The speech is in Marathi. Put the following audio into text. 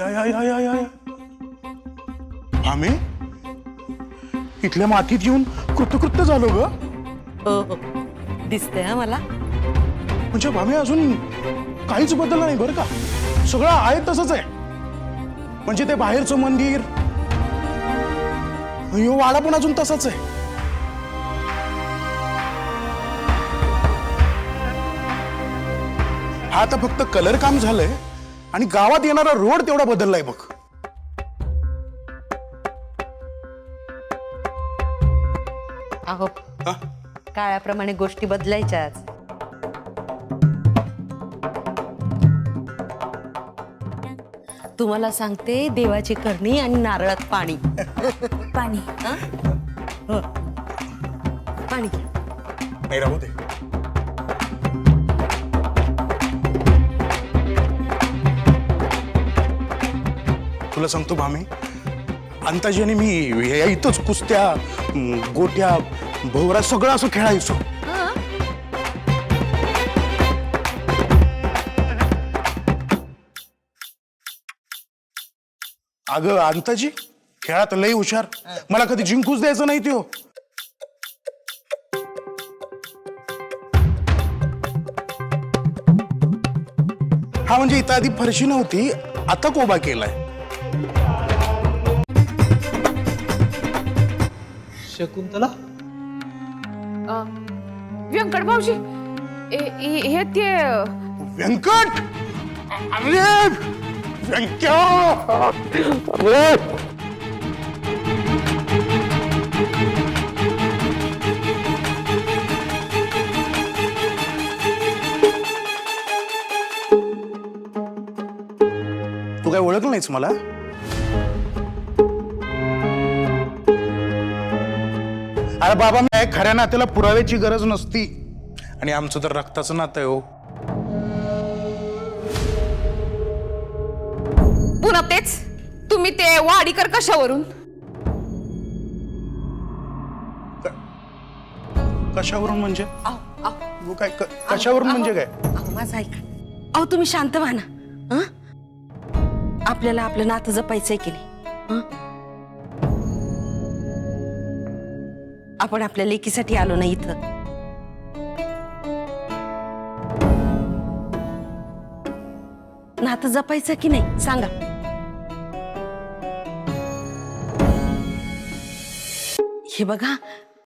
आय आय आय आय आम्ही इथल्या मातीत येऊन कृतकृत्य झालो ग. हो हो दिसतंय हा मला. म्हणजे भामी अजून काहीच बदललं नाही बरं का. सगळं आहे तसंच आहे. म्हणजे ते बाहेरचं मंदिर, यो वाडा पण अजून तसाच आहे. हा आता फक्त कलर काम झालंय आणि गावात येणारा रोड तेवढा बदललाय बघ. अहो काळाप्रमाणे गोष्टी बदलायच्याच. तुम्हाला सांगते, देवाची करणी आणि नारळात पाणी. पाणी पाणी नाही राहू दे. तुला सांगतो भामी, अंताजी आणि मी या इथंच कुस्त्या, गोट्या, भोवरा सगळं असं खेळायचो. अगं अंताजी खेळात लई हुशार. मला कधी जिंकूच द्यायचं नाही त्यो. हा म्हणजे इथं आधी फरशी नव्हती, आता कोबा केलाय. शकुंतला व्यंकट भाऊजी हे ते व्यंकट, अरे व्यंक्या, तू काय ओळखलं नाहीस मला? अरे बाबा, मी खऱ्या नात्याला पुराव्याची गरज नसती. आणि आमचं तर रक्ताचं नातं आहे हो. पुन्हा तेच तुम्ही ते वाडीकर कशावरून? कशावरून म्हणजे? काय कशावरून म्हणजे काय? अहो माझं ऐका. अहो तुम्ही शांत व्हा ना. आपल्याला आपलं नातं जपायचंय की नाही? आपण आपल्या लेकीसाठी आलो ना इथं. नातं जपायचं की नाही सांगा. हे बघा,